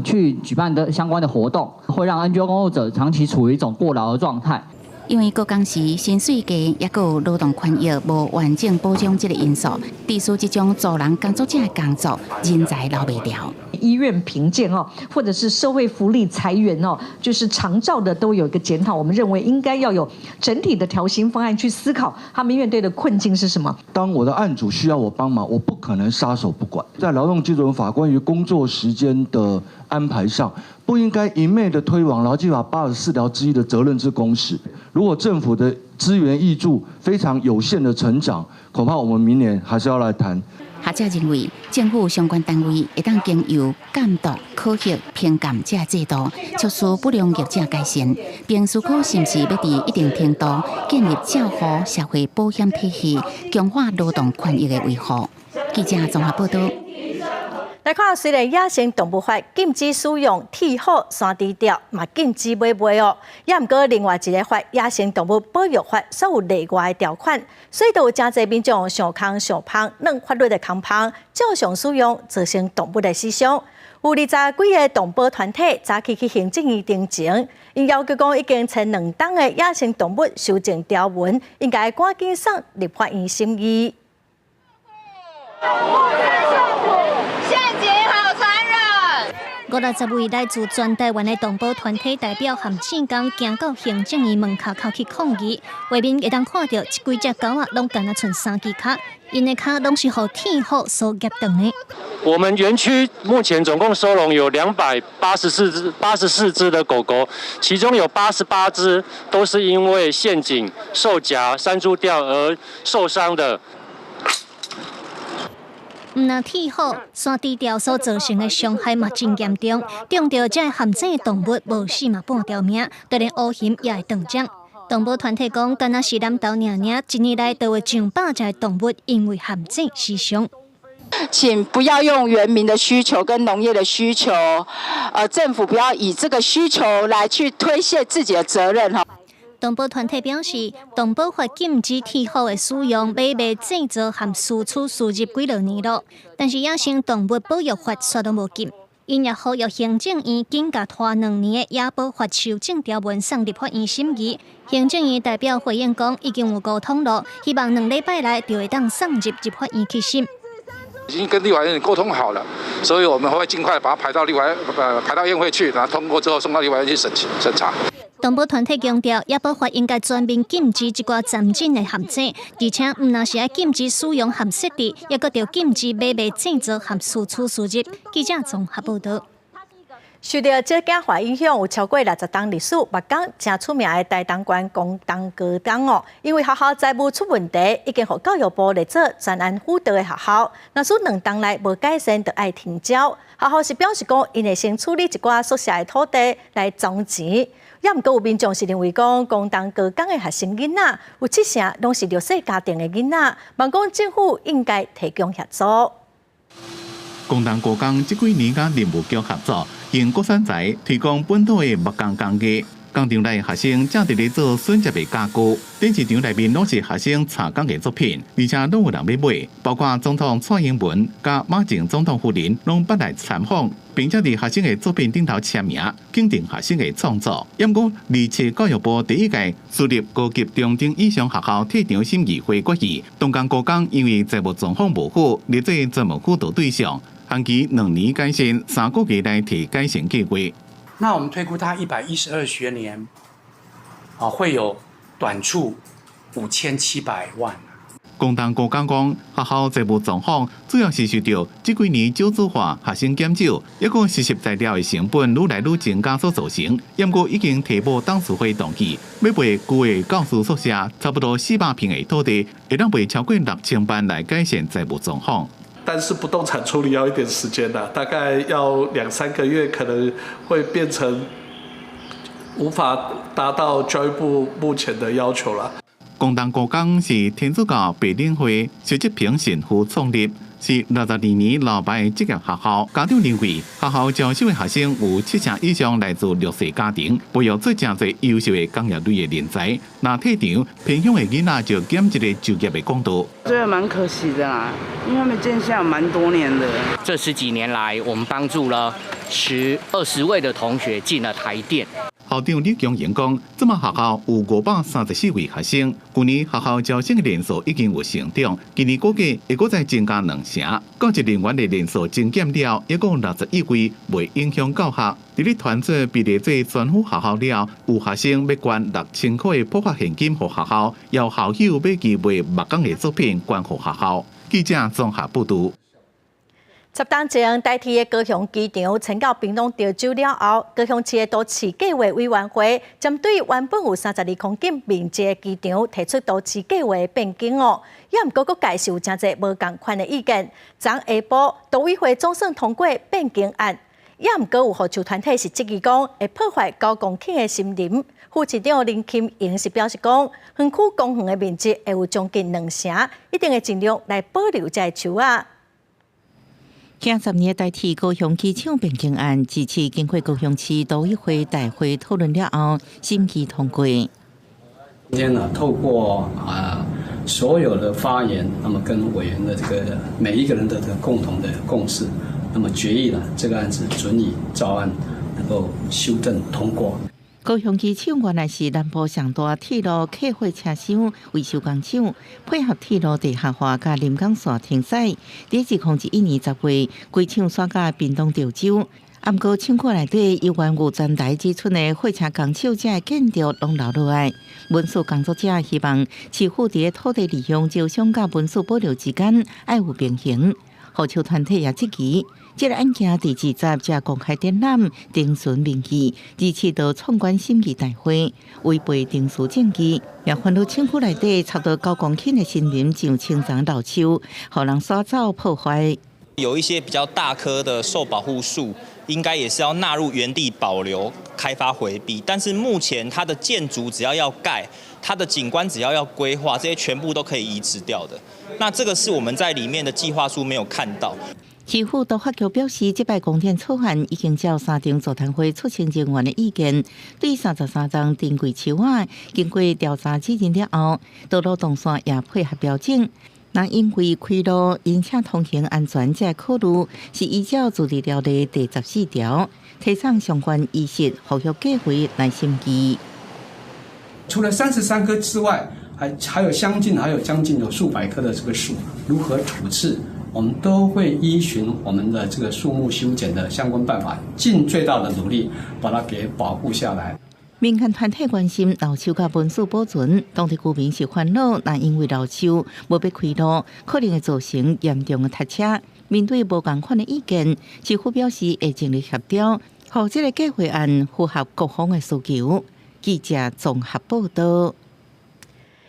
去举办的相关的活动，会让 NGO 工作者长期处于一种过劳的状态。因为过工时、薪水低，也有劳动权益无完整保障这个因素，必须这种助人工作者的工作人才留不掉。医院评鉴或者是社会福利裁员就是长照的都有一个检讨。我们认为应该要有整体的调薪方案去思考他们面对的困境是什么。当我的案主需要我帮忙，我不可能撒手不管。在劳动基准法关于工作时间的安排上，不应该一昧的推往劳基法84条之一的责任制工时。如果政府的资源挹注非常有限的成长，恐怕我们明年还是要来谈。学者认为，政府相关单位会当经由监督、考核、评鉴这制度，促使不良业者改善，并思考是毋是要伫一定程度建立照护社会保险体系，强化劳动权益的维护。记者综合报道。来看，虽然野生动物法禁止使用剃虎、山猪条，嘛禁止买卖哦，也毋过另外一个法《野生动物保育法》所有例外的条款，所以就有真侪民众上空上芳，软法律的空芳，照常使用，造成动物的死伤。有20几个动保团体早起去行政院定情，因要求讲已经签2档的野生动物修正条文，应该赶紧送立法院审议。50位来自全台湾的动保团体代表和志工行到行政院门口去抗议，外面会当看到这几只狗仔拢敢若剩3支脚，因的脚拢是互天虎所夹断的。我们园区目前总共收容有284只的狗狗，其中有88只都是因为陷阱、受夹、山猪吊而受伤的。唔那剃虎、山猪条所造成的伤害嘛真严重，中到这含这动物无死嘛半条命，就连乌熊也会断掌。动保团体讲，敢若是南投尔，一年来都有上百只动物因为含这死伤。请不要用原民的需求跟农业的需求，政府不要以这个需求来去推卸自己的责任哈。动保团体表示，动保法禁止剃虎的使用、买卖、制造和输出输入几多年了，但是野生动物保育法却都无禁。因也呼吁行政院紧甲拖2年的野保法修正条文送立法院审议。行政院代表回应讲，已经有沟通了，希望2礼拜内就会当送入立法院去审。已经跟立法院沟通好了，所以我们会尽快把它排到院会去，然后通过之后送到立法院去审查。动保团体强调，野保法应该全面禁止一寡暂禁的含制，而且唔那是要禁止使用含设置，也搁要禁止买卖、制造和输出输入。记者综合报道。受到这假法影响，有超过60档历史木工真出名的大同县公东高中哦，因为学校财务出问题，已经互教育部列做专案辅导的学校。若是2档内无改善，就要停招。学校是表示讲，因会先处理一寡宿舍的土地来涨钱。也毋过有民众是认为讲，公东高中的学生囡仔有7成拢是弱势家庭的囡仔，望讲政府应该提供协助。公东高中这几年甲林务局合作，用国产材提供本土的木工工艺。工场内学生正伫咧做选择的家具，展示场内面拢是学生插工的作品，而且拢有人要买，包括总统蔡英文甲马前总统夫人拢捌来参访，并且伫学生的作品顶头签名，肯定学生的创作。因讲2017教育部第1届私立高级中等以上学校退场审议会决议，东江高中因为财务状况无好，列做专门辅导对象，限期2年改善，3个月内提改善计划。那我们推估它112学年，会有短处5700万。公东高中讲，学校财务状况主要是受到这几年少子化、学生减少，一个实习材料的成本愈来愈增加所造成。不过已经提拨董事会同意，要卖旧的教师宿舍差不多400平的土地，会当卖超过6000万来改善财务状况。但是不动产处理要一点时间的，大概要2-3个月，可能会变成无法达到教育部目前的要求了。公东高中是天主教培灵会萧志平神父创立，是62年老牌的职业学校。家长认为，学校招收的学生有7成以上来自弱势家庭，培育出真侪优秀的工业类的人才。那退场偏向的囡仔就减一个就业的广度。觉得蛮可惜的啦，因为他们建校蛮多年的。这10几年来，我们帮助了20位的同学进了台电。校长李强言讲，这么学校有534位学生，去年学校招生的人数已经有成长，今年估计会再增加2成。教职人员的人数增减了，一共61位，未影响教学。伫咧团队被列做全府学校了，有学生要捐6000块的普发现金给学校，要校友要寄卖木工的作品捐给学校。记者综合报道。10天前，代替的高雄机场迁到屏东潮州了后，高雄市的都市计划委员会针对原本有32公顷面积的机场提出都市计划变更哦，也毋过佫介绍真侪无共款的意见。昨下晡，都委会总算通过变更案，也毋过有合作团体是质疑讲会破坏9公顷的森林。副市长林钦英是表示讲，园区公园的面积会有将近2成，一定会尽量来保留这树啊。近10年代替高雄机场变更案，这次经过高雄市都委会大会讨论了后，审议通过。今天呢，透过所有的发言，那么跟委员的这个每一个人的这个共同的共识，那么决议了这个案子准以照案能够修正通过。高雄机场原来是南部上大铁路客货车厢维修工厂，配合铁路地下化甲临港线停驶。2001年10月，规厂刷到屏东潮州。不过厂区内底有原有站台之厝的货车工厂这建筑拢留落来。文书工作者希望市府伫土地利用招商甲文书保留之间要有平衡。合作团体也质疑，这个案件第20才公开展览，定顺民意，二次到创关审议大会，违背定数证据，也翻到厂区内底差不多9公顷的森林上青长老树，互人刷走破坏。有一些比较大棵的受保护树，应该也是要纳入原地保留、开发回避。但是目前它的建筑只要盖，它的景观只要规划，这些全部都可以移植掉的。那这个是我们在里面的计划书没有看到。市府都发局表示，这摆公田草案已经照3场座谈会促成人员的意见，对33张珍贵树啊，经过调查指认了后，道路动线也配合标准。那因为开路引车通行安全这考虑，是依照自治条例第14条，提倡相关议事后续计划来审议。除了33棵之外，还有将近有数百棵的这个树，如何处置？我们都会依循我们的这个树木修剪的相关办法，尽最大的努力把它给保护下来。民间团体关心老树甲文书保存，当地居民是烦恼，但因为老树无被开路，可能会造成严重的塞车。面对无同款的意见，市府表示会尽力协调，让这个计划案符合各方的需求。记者综合报道。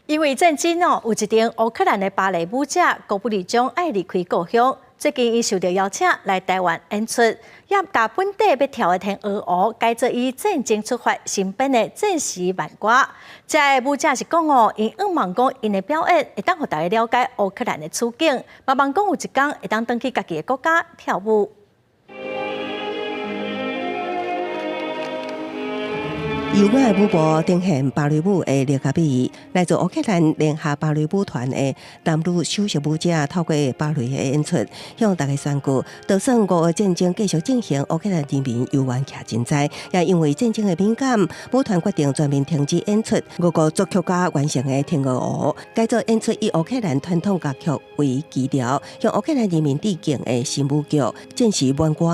因为战争有一名乌克兰的芭蕾舞者郭布里将爱离开故乡，最近伊受到邀请来台湾演出，也把本地要跳的天鹅湖改做以战争出发新编的战时慢歌。这个舞者是讲因希望讲因的表演会当让大家了解乌克兰的处境，希望讲有一天会当回去家己的国家跳舞。由我的舞步呈现芭蕾舞的立卡比，来自乌克兰联合芭蕾舞团的男女首席舞者，透过芭蕾的演出，向大家宣告，就算俄乌战争继续进行，乌克兰人民犹原徛真在。也因为战争的敏感，舞团决定全面停止演出。俄国作曲家完成的《天鹅湖》，改做演出以乌克兰传统歌曲为基调，向乌克兰人民致敬的新舞剧《战时慢歌》。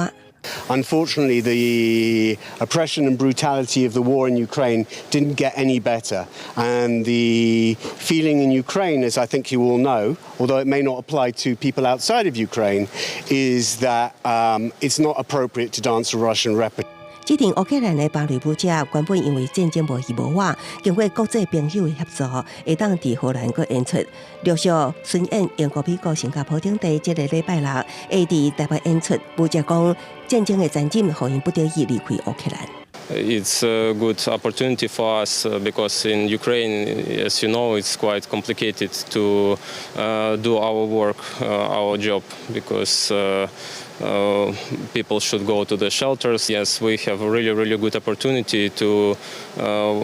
Unfortunately, the oppression and brutality of the war in Ukraine didn't get any better. And the feeling in Ukraine, as I think you all know, although it may not apply to people outside of Ukraine, is that it's not appropriate to dance a Russian repertoire. 这场乌克兰的芭蕾舞者原本因为战争无依无靠，经过国际朋友的协助，会当伫荷兰个演出，陆续巡演英国、美国、新加坡等地。这个礼拜六会伫台湾演出。舞者讲，战争的残忍，互因不得已离开乌克兰。It's a good opportunity for us because in Ukraine, as you know, it's quite complicated to do our work, our job, because people should go to the shelters. Yes, we have a really good opportunity to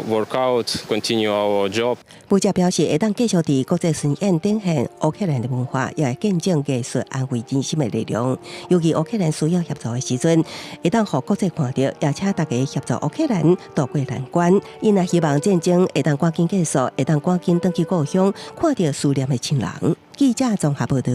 work out, continue our job. 舞者表示，会当继续伫国际巡演展现乌克兰的文化，也会见证艺术安慰人心的力量。尤其乌克兰需要协助的时阵，会当互国际看到，也请大家协助乌克兰渡过难关。因也希望战争会当赶紧结束，会当赶紧返去故乡，看到思念的亲人。记者综合报道。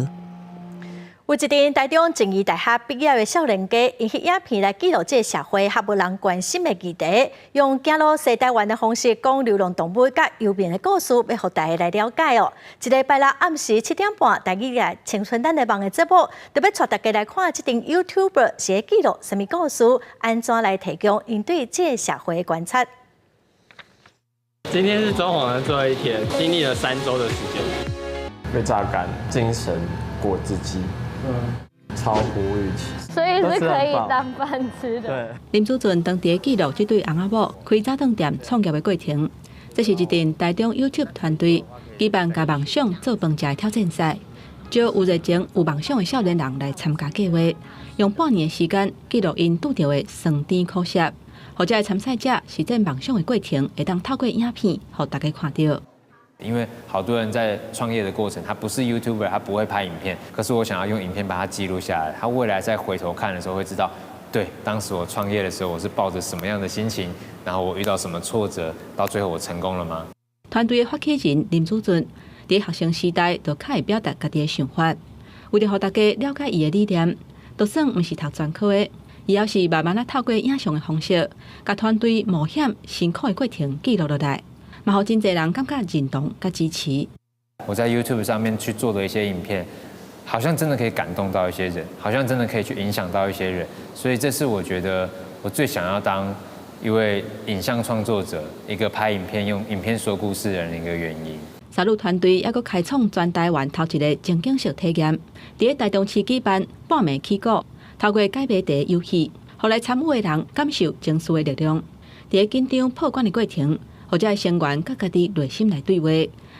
有一阵台中静宜大学毕业的少年家，因翕影片来记录这社会较无人关心的议题，用走路西台湾的方式讲流浪动物甲幽冥的故事，要互大家来了解哦。一个拜六暗时7点半，台语台青春咱的梦的节目，特别带大家来看这阵 YouTuber 是记录什么故事，安怎来提供因对这社会的观察。今天是装潢的最后一天，经历了3周的时间，被榨干，精神果汁机。超乎预期，所以是可以当饭吃的。对，林祖俊当地记录这对翁仔某开早餐店创业的过程。这是一阵台中 YouTube 团队举办甲梦想做饭食的挑战赛，招有热情、有梦想的少年人来参加计划，用半年的时间记录因拄到的酸甜苦涩，或者参赛者实践梦想的过程，会当透过影片让大家看到。因为好多人在创业的过程，他不是 YouTuber， 他不会拍影片，可是我想要用影片把它记录下来，他未来再回头看的时候会知道，对，当时我创业的时候，我是抱着什么样的心情，然后我遇到什么挫折，到最后我成功了吗？团队的发起人林祖俊，在学生时代就较会表达家己的想法，为了让大家了解伊的理念，就算不是读专科的，伊也是慢慢啊透过影像的方式，甲团队冒险辛苦的过程记录落来。嘛，好真侪人感觉认同甲支持。我在 YouTube 上面去做的一些影片，好像真的可以感动到一些人，好像真的可以去影响到一些人，所以这是我觉得我最想要当一位影像创作者，一个拍影片、用影片说故事的人的一个原因。沙鹿团队还佫开创全台湾头一个情景式体验，伫台中市举办半暝起鼓，透过解谜题游戏，互来参与的人感受情绪的力量。伫紧张破关的过程。或者成员甲家己内心来对话，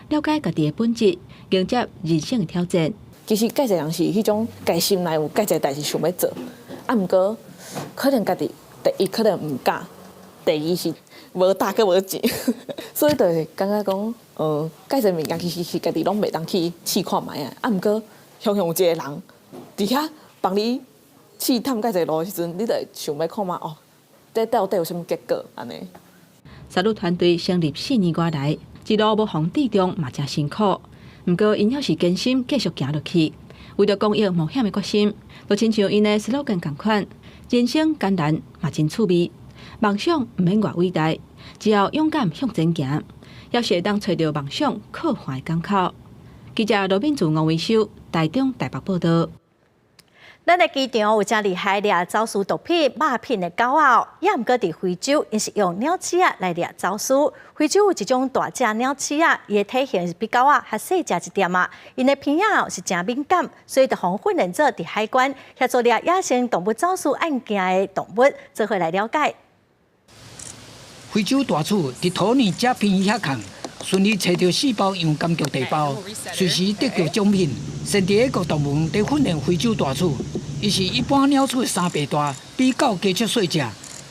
了解家己的本质，迎接人生的挑战。其实，介侪人是迄种家心内有介侪代志想要做，啊，毋过可能家己第一可能毋敢，第二是无大个无钱，所以就会感觉讲，介侪物件其实是家己拢袂当去试看卖啊。啊，毋过雄雄一个人伫遐帮你试探介侪路的时阵，你就会想要看嘛哦，这到底有啥物结果安尼？沙鹿团队成立4年多来，一路无妨抵中嘛真辛苦，不过因还是坚心继续行落去，为了公益冒险的决心，就亲像因的 slogan 同款：人生简单嘛真趣味，梦想唔免偌伟大，只要勇敢向前行，也是会当找到梦想靠岸的港口。记者罗敏柱、吴维修，台中台北报道。咱的机场有真厉害掠走私毒品、鸦片的狗仔，也毋过伫非洲，因是用鸟鼠仔来掠走私。非洲有一种大只鸟鼠仔，伊的体型是比狗仔较细只一点啊，因的鼻仔是真敏感，所以就互训练做伫海关协助掠野生动物走私案件的动物，做伙来了解。非洲大鼠伫土耳其片遐看。顺利找到4包洋甘菊地包，随时得到奖品。圣地亚哥动物园伫训练非洲大鼠，伊是一般鸟鼠的3倍大，比狗加足细只。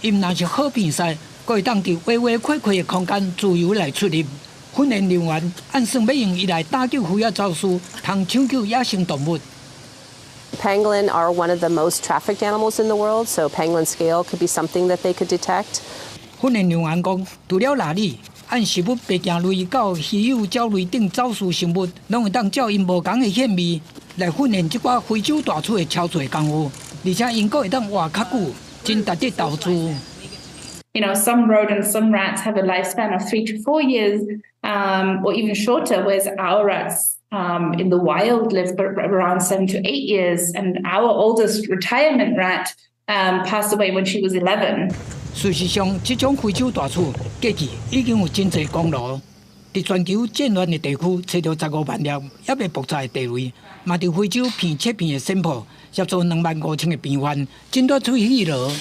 伊毋但是好比赛，佫会当伫微微开开的空间自由来出入。训练人员按算要用伊来打救渔业走私，通抢救野生动物。Pangolin are one of the most trafficked animals in the world, so pangolin scale could be something that they could detect. 训练人员讲，除了哪里？按食物白镜类到稀有鸟类等走私生物，拢会当照因无同的显微来训练即寡非洲大鼠的操作功夫，而且因佫会当活较久，真值得投资。You know, some rodents, some rats have a lifespan of 3 to 4 years, or even shorter, whereas our rats in the wild live around 7 to 8 years, and our oldest retirement rat passed away when she was 11. 事实上，这种非洲大鼠过去已经有真侪功劳，伫全球战乱的地区找到15万粒也未爆炸的地雷，嘛伫非洲片切片的线谱，协助25000个病患诊断出血瘤。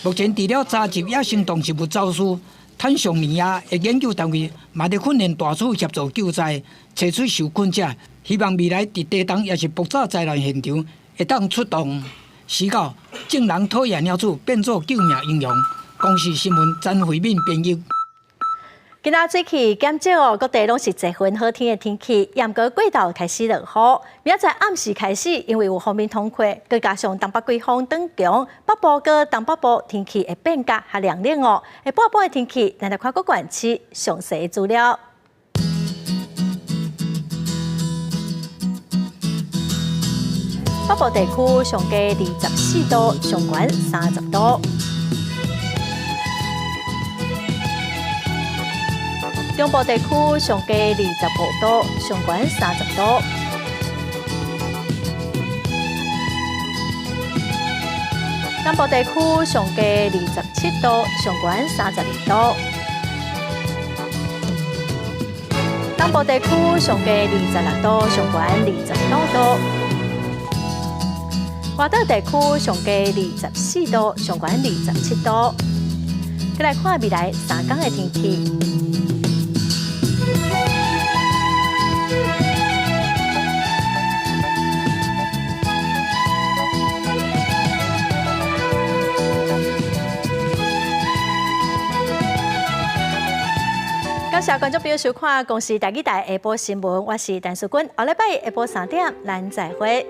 目前，除了查缉野生动植物走私，坦桑尼亚的研究单位嘛伫训练大鼠协助救灾，找出受困者，希望未来伫地动也是爆炸灾难现场，会当出动施教，正人讨厌鸟鼠变作救命英雄。公视新闻詹慧敏编译。今仔水气减少哦，各地拢是侪份好天的天气，也毋过过昼开始落雨。明仔载暗时开始，因为有锋面通过，佮加上东北季风转强，北部佮东北部天气会变较较凉冷哦。下半晡的天气，咱来看各县市详细的资料。北北部地区上低24度，上悬30度。中部地区上低25度，上悬30度。南部地区上低27度，上悬32度。东部地区上低26度，上悬29度。外岛地区上低24度，上悬27度。再来看未来3天的天气。感谢观众朋友收看《公视台语台下晡新闻》，我是陈淑君，下礼拜下晡3点咱再会。